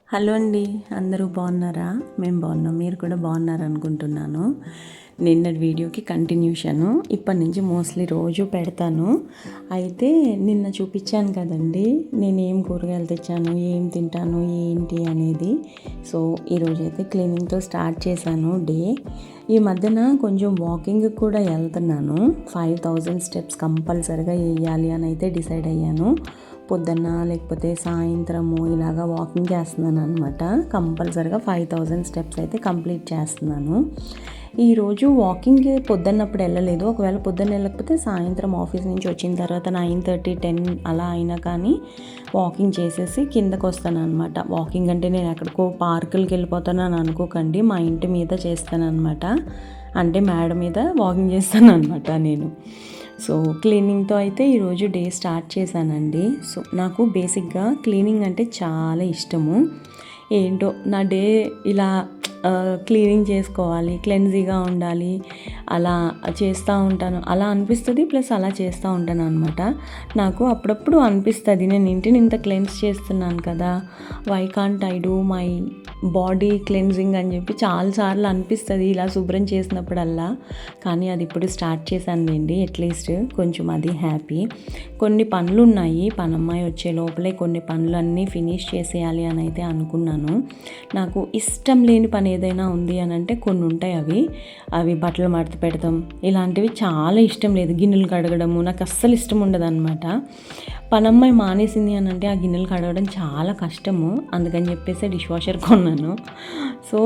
Hello అండి, అందరూ బాగున్నారా? మేము బాగున్నాం, మీరు కూడా బాగున్నారనుకుంటున్నాను. నిన్నటి వీడియోకి కంటిన్యూషను ఇప్పటి నుంచి మోస్ట్లీ రోజు పెడతాను. అయితే నిన్న చూపించాను కదండి, నేను ఏం కూరగాయలు తెచ్చాను, ఏం తింటాను, ఏంటి అనేది. సో ఈరోజైతే క్లీనింగ్తో స్టార్ట్ చేశాను డే. ఈ మధ్యన కొంచెం వాకింగ్ కూడా వెళ్తున్నాను. 5000 స్టెప్స్ కంపల్సరిగా వేయాలి అని అయితే డిసైడ్ అయ్యాను. పొద్దున్న లేకపోతే సాయంత్రము ఇలాగా వాకింగ్ చేస్తున్నాను అనమాట. కంపల్సరిగా 5000 స్టెప్స్ అయితే కంప్లీట్ చేస్తున్నాను. ఈరోజు వాకింగ్ పొద్దున్నప్పుడు వెళ్ళలేదు. ఒకవేళ పొద్దున్న వెళ్ళకపోతే సాయంత్రం ఆఫీస్ నుంచి వచ్చిన తర్వాత 9:30, 10 అలా అయినా కానీ వాకింగ్ చేసేసి కిందకు వస్తాను అనమాట. వాకింగ్ అంటే నేను ఎక్కడికో పార్కులకి వెళ్ళిపోతాను అని అనుకోకండి, మా ఇంటి మీద చేస్తాను అనమాట. అంటే మేడ మీద వాకింగ్ చేస్తాను అనమాట నేను. సో క్లీనింగ్తో అయితే ఈరోజు డే స్టార్ట్ చేశానండి. సో నాకు బేసిక్గా క్లీనింగ్ అంటే చాలా ఇష్టము. ఏంటో నా డే ఇలా క్లీనింగ్ చేసుకోవాలి, క్లెన్జీగా ఉండాలి, అలా చేస్తూ ఉంటాను. అలా అనిపిస్తుంది, ప్లస్ అలా చేస్తూ ఉంటాను అనమాట. నాకు అప్పుడప్పుడు అనిపిస్తుంది, నేను ఇంటిని ఇంత క్లెన్స్ చేస్తున్నాను కదా, why can't I do my body cleansing అని చెప్పి చాలాసార్లు అనిపిస్తుంది ఇలా శుభ్రం చేసినప్పుడల్లా. కానీ అది ఇప్పుడు స్టార్ట్ చేశానులేండి, అట్లీస్ట్ కొంచెం అది హ్యాపీ. కొన్ని పనులు ఉన్నాయి, పనమ్మాయి వచ్చే లోపలే కొన్ని పనులన్నీ ఫినిష్ చేసేయాలి అని అయితే అనుకున్నాను. నాకు ఇష్టం లేని పని ఏదైనా ఉంది అని అంటే కొన్ని ఉంటాయి. అవి బట్టలు మడత పెడతాం, ఇలాంటివి చాలా ఇష్టం లేదు. గిన్నెలు కడగడము నాకు అస్సలు ఇష్టం ఉండదు అనమాట. పనమ్మాయి మానేసింది అని అంటే ఆ గిన్నెలు కడగడం చాలా కష్టము. అందుకని చెప్పేసి డిష్ వాషర్ కొన్నాను. సో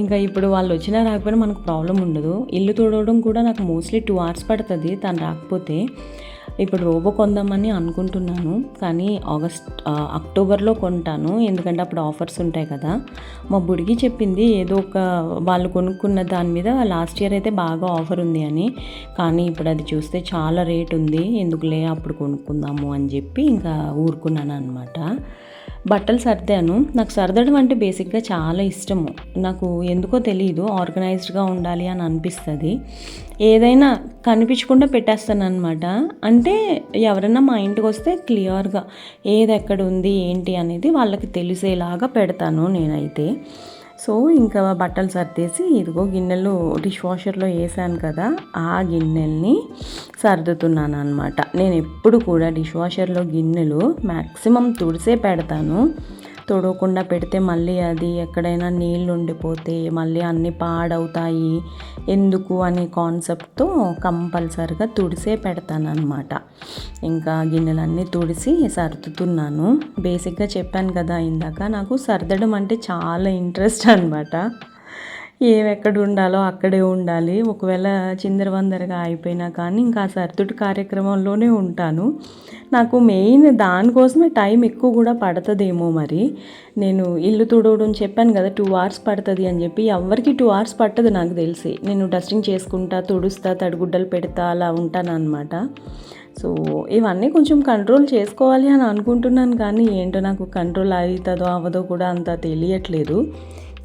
ఇంకా ఇప్పుడు వాళ్ళు వచ్చినా రాకపోయినా మనకు ప్రాబ్లం ఉండదు. ఇల్లు తుడవడం కూడా నాకు మోస్ట్లీ 2 hours పడుతుంది తను రాకపోతే. ఇప్పుడు రోబో కొందామని అనుకుంటున్నాను, కానీ అక్టోబర్లో కొంటాను, ఎందుకంటే అప్పుడు ఆఫర్స్ ఉంటాయి కదా. మా బుడిగి చెప్పింది ఏదో ఒక వాళ్ళు కొనుక్కున్న దాని మీద లాస్ట్ ఇయర్ అయితే బాగా ఆఫర్ ఉంది అని. కానీ ఇప్పుడు అది చూస్తే చాలా రేట్ ఉంది, ఎందుకులే అప్పుడు కొనుక్కుందాము అని చెప్పి ఇంకా ఊరుకున్నాను అనమాట. బట్టలు సర్దాను. నాకు సర్దడం అంటే బేసిక్గా చాలా ఇష్టము. నాకు ఎందుకో తెలియదు, ఆర్గనైజ్డ్గా ఉండాలి అని అనిపిస్తుంది. ఏదైనా కనిపించకుండా పెట్టేస్తాను అనమాట. అంటే ఎవరైనా మా ఇంటికి వస్తే క్లియర్గా ఏది ఎక్కడ ఉంది ఏంటి అనేది వాళ్ళకి తెలిసేలాగా పెడతాను నేనైతే. సో ఇంకా బట్టలు సర్దేసి ఇదిగో గిన్నెలు డిష్ వాషర్లో వేసాను కదా, ఆ గిన్నెల్ని సర్దుతున్నాను అనమాట. నేను ఎప్పుడు కూడా డిష్ వాషర్లో గిన్నెలు మ్యాక్సిమం తుడిసే పెడతాను. తుడవకుండా పెడితే మళ్ళీ అది ఎక్కడైనా నీళ్ళు ఉండిపోతే మళ్ళీ అన్నీ పాడవుతాయి ఎందుకు అనే కాన్సెప్ట్తో కంపల్సరిగా తుడిసే పెడతాను అనమాట. ఇంకా గిన్నెలన్నీ తుడిసి సర్దుతున్నాను. బేసిక్గా చెప్పాను కదా ఇందాక, నాకు సర్దడం అంటే చాలా ఇంట్రెస్ట్ అనమాట. ఎక్కడ ఉండాలో అక్కడే ఉండాలి. ఒకవేళ చిందరవందరగా అయిపోయినా కానీ ఇంకా ఆ సర్దుడు కార్యక్రమంలోనే ఉంటాను. నాకు మెయిన్ దానికోసమే టైం ఎక్కువ కూడా పడుతుందేమో మరి. నేను ఇల్లు తుడవడం చెప్పాను కదా 2 hours పడుతుంది అని చెప్పి, ఎవరికి 2 hours పట్టదు నాకు తెలిసి. నేను డస్టింగ్ చేసుకుంటా, తుడుస్తా, తడిగుడ్డలు పెడతా, అలా ఉంటాను అనమాట. సో ఇవన్నీ కొంచెం కంట్రోల్ చేసుకోవాలి అని అనుకుంటున్నాను, కానీ ఏంటో నాకు కంట్రోల్ అవుతుందో అవ్వదో కూడా అంత తెలియట్లేదు.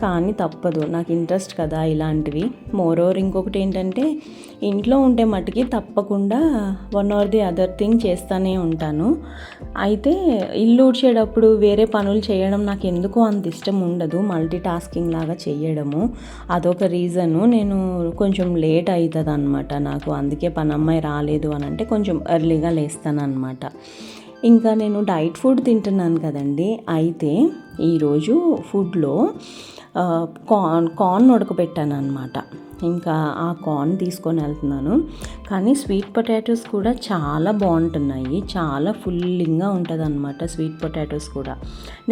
కానీ తప్పదు, నాకు ఇంట్రెస్ట్ కదా ఇలాంటివి. మోరోవర్ ఇంకొకటి ఏంటంటే, ఇంట్లో ఉంటే మటుకి తప్పకుండా one or the other thing చేస్తూనే ఉంటాను. అయితే ఇల్లు ఊడ్చేటప్పుడు వేరే పనులు చేయడం నాకు ఎందుకో అంత ఇష్టం ఉండదు, మల్టీ టాస్కింగ్ లాగా చేయడము. అదొక రీజను. నేను కొంచెం లేట్ అవుతుంది అనమాట నాకు. అందుకే పనమ్మాయి రాలేదు అని అంటే కొంచెం ఎర్లీగా లేస్తాను అనమాట. ఇంకా నేను డైట్ ఫుడ్ తింటున్నాను కదండి. అయితే ఈరోజు ఫుడ్లో కార్న్ ఉడకబెట్టాను అనమాట. ఇంకా ఆ కార్న్ తీసుకొని వెళ్తున్నాను. కానీ స్వీట్ పొటాటోస్ కూడా చాలా బాగుంటున్నాయి, చాలా ఫుల్లింగ్గా ఉంటుంది అనమాట స్వీట్ పొటాటోస్ కూడా.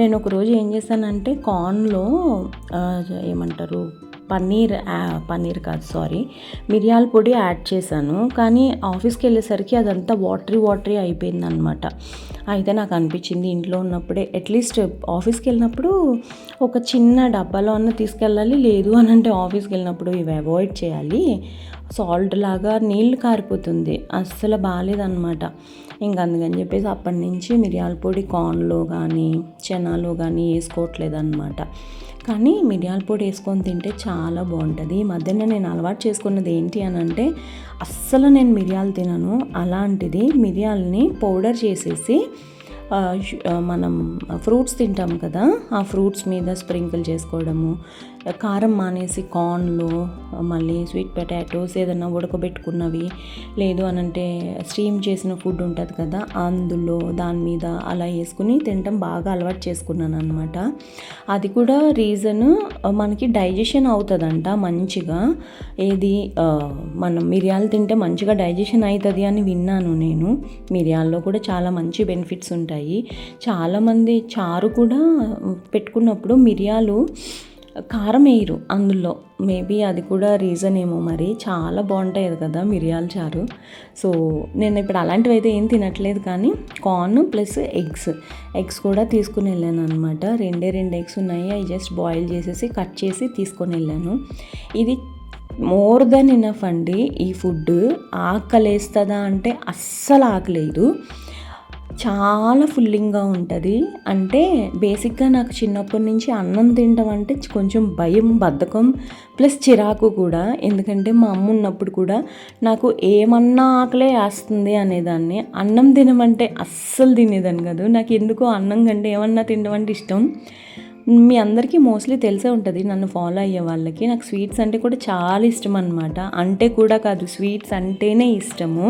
నేను ఒకరోజు ఏం చేశానంటే కార్న్లో ఏమంటారు పన్నీర్ కాదు, సారీ, మిరియాల పొడి యాడ్ చేశాను. కానీ ఆఫీస్కి వెళ్ళేసరికి అదంతా వాటరీ అయిపోయింది అనమాట. అయితే నాకు అనిపించింది ఇంట్లో ఉన్నప్పుడే అట్లీస్ట్ ఆఫీస్కి వెళ్ళినప్పుడు ఒక చిన్న డబ్బాలో అన్న తీసుకెళ్ళాలి, లేదు అని అంటే ఆఫీస్కి వెళ్ళినప్పుడు ఇవి అవాయిడ్ చేయాలి. సాల్ట్ లాగా నీళ్ళు కారిపోతుంది, అస్సలు బాగాలేదన్నమాట. ఇంకా అందుకని చెప్పేసి అప్పటి నుంచి మిరియాల పొడి కార్న్లో కానీ చనాలో కానీ వేసుకోవట్లేదు అనమాట. కానీ మిరియాల పొడి వేసుకొని తింటే చాలా బాగుంటుంది. ఈ మధ్యన నేను అలవాటు చేసుకున్నది ఏంటి అని అంటే, అస్సలు నేను మిరియాలు తినను. అలాంటిది మిరియాలని పౌడర్ చేసేసి మనం ఫ్రూట్స్ తింటాం కదా, ఆ ఫ్రూట్స్ మీద స్ప్రింకిల్ చేసుకోవడము, కారం మానేసి కార్న్లో మళ్ళీ స్వీట్ పొటాటోస్ ఏదైనా ఉడకబెట్టుకున్నవి, లేదు అనంటే స్టీమ్ చేసిన ఫుడ్ ఉంటుంది కదా అందులో దాని మీద అలా వేసుకుని తినటం బాగా అలవాటు చేసుకున్నాను అనమాట. అది కూడా రీజన్ మనకి డైజెషన్ అవుతుందంట మంచిగా. ఏది మనం మిరియాలు తింటే మంచిగా డైజెషన్ అవుతుంది అని విన్నాను నేను. మిరియాల్లో కూడా చాలా మంచి బెనిఫిట్స్ ఉంటాయి. చాలామంది చారు కూడా పెట్టుకున్నప్పుడు మిరియాలు కారం వేయరు అందులో. మేబీ అది కూడా రీజన్ ఏమో మరి. చాలా బాగుంటాయి కదా మిరియాల చారు. సో నేను ఇప్పుడు అలాంటివి అయితే ఏం తినట్లేదు, కానీ కార్న్ ప్లస్ ఎగ్స్ కూడా తీసుకుని వెళ్ళాను అనమాట. 2 ఎగ్స్ ఉన్నాయి, అవి జస్ట్ బాయిల్ చేసేసి కట్ చేసి తీసుకొని వెళ్ళాను. ఇది మోర్ దెన్ ఇనఫ్ అండి. ఈ ఫుడ్ ఆకలేస్తుందా అంటే అస్సలు ఆకలేదు. చాలా ఫుల్లింగ్గా ఉంటుంది. అంటే బేసిక్గా నాకు చిన్నప్పటి నుంచి అన్నం తినడం అంటే కొంచెం భయం, బద్ధకం ప్లస్ చిరాకు కూడా. ఎందుకంటే మా అమ్మ ఉన్నప్పుడు కూడా నాకు ఏమన్నా ఆకలే వేస్తుంది అనేదాన్ని. అన్నం తినమంటే అస్సలు తినేదాన్ని కాదు. నాకు ఎందుకో అన్నం కంటే ఏమన్నా తినడం అంటే ఇష్టం. మీ అందరికీ మోస్ట్లీ తెలిసే ఉంటుంది నన్ను ఫాలో అయ్యే వాళ్ళకి. నాకు స్వీట్స్ అంటే కూడా చాలా ఇష్టం అనమాట. అంటే కూడా కాదు, స్వీట్స్ అంటేనే ఇష్టము.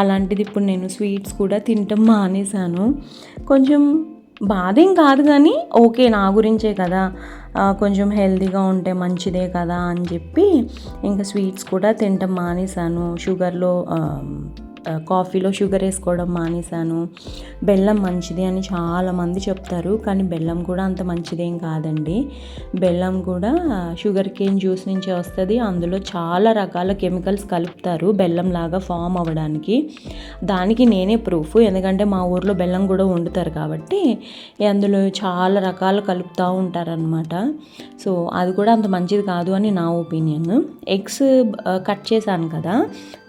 అలాంటిది ఇప్పుడు నేను స్వీట్స్ కూడా తినటం మానేశాను. కొంచెం బాధేం కాదు, కానీ ఓకే నా గురించే కదా, కొంచెం హెల్తీగా ఉంటే మంచిదే కదా అని చెప్పి ఇంకా స్వీట్స్ కూడా తినటం మానేశాను. కాఫీలో షుగర్ వేసుకోవడం మానేశాను. బెల్లం మంచిది అని చాలామంది చెప్తారు, కానీ బెల్లం కూడా అంత మంచిదేం కాదండి. బెల్లం కూడా షుగర్ కేన్ జ్యూస్ నుంచే వస్తుంది. అందులో చాలా రకాల కెమికల్స్ కలుపుతారు బెల్లం లాగా ఫామ్ అవ్వడానికి. దానికి నేనే ప్రూఫ్, ఎందుకంటే మా ఊర్లో బెల్లం కూడా వండుతారు కాబట్టి అందులో చాలా రకాలు కలుపుతూ ఉంటారనమాట. సో అది కూడా అంత మంచిది కాదు అని నా ఒపీనియన్. ఎగ్స్ కట్ చేశాను కదా,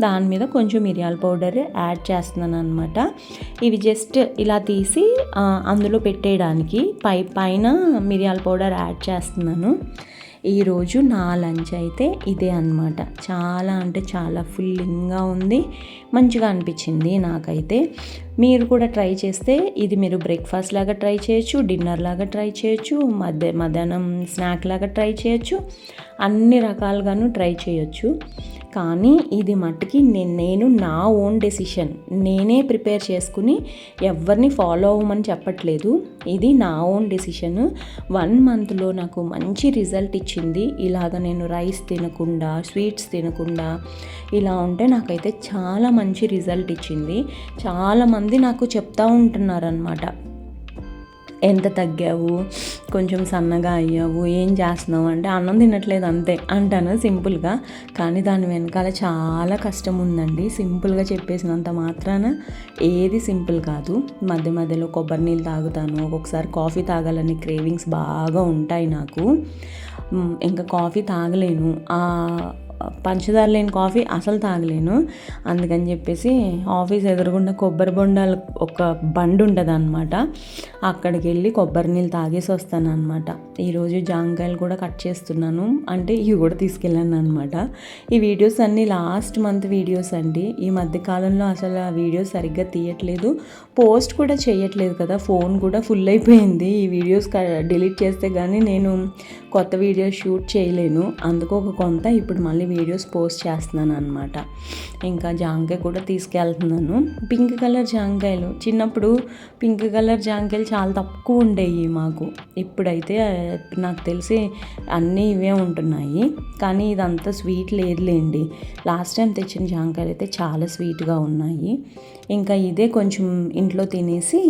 దాని మీద కొంచెం మిరియాల పౌడర్ యాడ్ చేస్తున్నాను అనమాట. ఇవి జస్ట్ ఇలా తీసి అందులో పెట్టేయడానికి పైన మిరియాల పౌడర్ యాడ్ చేస్తున్నాను. ఈరోజు నా లంచ్ అయితే ఇదే అనమాట. చాలా అంటే చాలా ఫుల్లింగ్గా ఉంది, మంచిగా అనిపించింది నాకైతే. మీరు కూడా ట్రై చేస్తే ఇది మీరు బ్రేక్ఫాస్ట్ లాగా ట్రై చేయొచ్చు, డిన్నర్ లాగా ట్రై చేయొచ్చు, మధ్యాహ్నం స్నాక్ లాగా ట్రై చేయొచ్చు, అన్ని రకాలుగాను ట్రై చేయొచ్చు. కానీ ఇది మట్టుకి నేను నా ఓన్ డెసిషన్, నేనే ప్రిపేర్ చేసుకుని ఎవరిని ఫాలో అవ్వమని చెప్పట్లేదు. ఇది నా ఓన్ డెసిషన్. 1 మంత్లో నాకు మంచి రిజల్ట్ ఇచ్చింది. ఇలాగ నేను రైస్ తినకుండా, స్వీట్స్ తినకుండా ఇలా ఉంటే నాకైతే చాలా మంచి రిజల్ట్ ఇచ్చింది. చాలామంది నాకు చెప్తూ ఉంటున్నారనమాట, ఎంత తగ్గావు, కొంచెం సన్నగా అయ్యావు, ఏం చేస్తున్నావు అంటే అన్నం తినట్లేదు అంతే అంటాను సింపుల్గా. కానీ దాని వెనకాల చాలా కష్టం ఉందండి. సింపుల్గా చెప్పేసినంత మాత్రాన ఏది సింపుల్ కాదు. మధ్య మధ్యలో కొబ్బరి నీళ్ళు తాగుతాను, ఒక్కొక్కసారి కాఫీ తాగాలని క్రేవింగ్స్ బాగా ఉంటాయి నాకు. ఇంకా కాఫీ తాగలేను, పంచదార లేని కాఫీ అసలు తాగలేను. అందుకని చెప్పేసి ఆఫీస్ ఎదురుగుండా కొబ్బరి బొండాలు ఒక బండి ఉంటుంది అనమాట, అక్కడికి వెళ్ళి కొబ్బరి నీళ్ళు తాగేసి వస్తాను అనమాట. ఈరోజు జాంకాయలు కూడా కట్ చేస్తున్నాను, అంటే ఇవి కూడా తీసుకెళ్ళాను అనమాట. ఈ వీడియోస్ అన్నీ లాస్ట్ మంత్ వీడియోస్ అండి. ఈ మధ్యకాలంలో అసలు ఆ వీడియోస్ సరిగ్గా తీయట్లేదు, పోస్ట్ కూడా చేయట్లేదు కదా, ఫోన్ కూడా ఫుల్ అయిపోయింది. ఈ వీడియోస్ డిలీట్ చేస్తే కానీ నేను కొత్త వీడియోస్ షూట్ చేయలేను. అందుకు కొంత ఇప్పుడు మళ్ళీ వీడియోస్ పోస్ట్ చేస్తున్నాను అనమాట. ఇంకా జాంకాయ కూడా తీసుకెళ్తున్నాను. పింక్ కలర్ జాంకాయలు, చిన్నప్పుడు పింక్ కలర్ జాంకాయలు చాలా తక్కువ ఉండేవి మాకు. ఇప్పుడైతే నాకు తెలిసి అన్నీ ఇవే ఉంటున్నాయి, కానీ ఇదంతా స్వీట్ లేదులేండి. లాస్ట్ టైం తెచ్చిన జాంకాయలు అయితే చాలా స్వీట్గా ఉన్నాయి. ఇంకా ఇదే కొంచెం ఇంట్లో తినేసి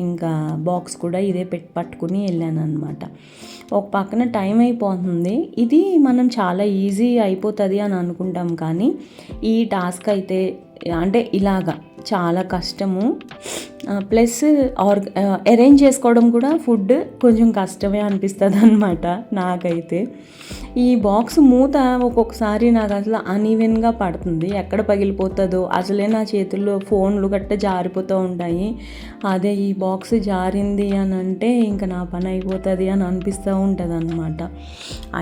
ఇంకా బాక్స్ కూడా ఇదే పట్టుకుని వెళ్ళాను అనమాట. ఒక పక్కన టైం అయిపోతుంది. ఇది మనం చాలా ఈజీ అయిపోతుంది అని అనుకుంటాం, కానీ ఈ టాస్క్ అయితే అంటే ఇలాగా చాలా కష్టము. ప్లస్ అరేంజ్ చేసుకోవడం కూడా ఫుడ్ కొంచెం కష్టమే అనిపిస్తుంది అనమాట నాకైతే. ఈ బాక్స్ మూత ఒక్కొక్కసారి నాకు అసలు అన్ఈవెన్గా పడుతుంది, ఎక్కడ పగిలిపోతుందో అసలే నా చేతుల్లో ఫోన్లు గట్ట జారిపోతూ ఉంటాయి. అదే ఈ బాక్స్ జారింది అని అంటే ఇంకా నా పని అయిపోతుంది అని అనిపిస్తూ ఉంటుంది అనమాట.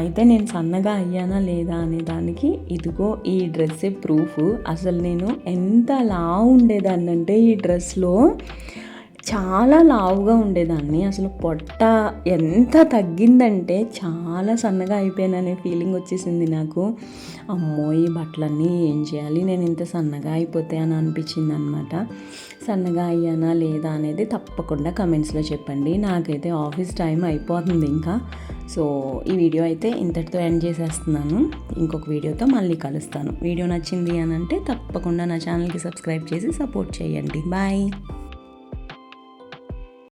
అయితే నేను సన్నగా అయ్యానా లేదా అనే దానికి ఇదిగో ఈ డ్రెస్సే ప్రూఫ్. అసలు నేను ఎంత లా ఉండేదాన్ని అంటే ఈ డ్రెస్లో చాలా లావుగా ఉండేదాన్ని. అసలు పొట్ట ఎంత తగ్గిందంటే చాలా సన్నగా అయిపోయాననే ఫీలింగ్ వచ్చేసింది నాకు. అమ్మో! ఈ బట్టలన్నీ ఏం చేయాలి, నేను ఇంత సన్నగా అయిపోతే అని అనిపించింది అనమాట. సన్నగా అయ్యానా లేదా అనేది తప్పకుండా కమెంట్స్లో చెప్పండి. నాకైతే ఆఫీస్ టైం అయిపోతుంది ఇంకా. సో ఈ వీడియో అయితే ఇంతటితో ఎండ్ చేసేస్తున్నాను. ఇంకొక వీడియోతో మళ్ళీ కలుస్తాను. వీడియో నచ్చింది అని అంటే తప్పకుండా నా ఛానల్కి సబ్స్క్రైబ్ చేసి సపోర్ట్ చేయండి. బాయ్.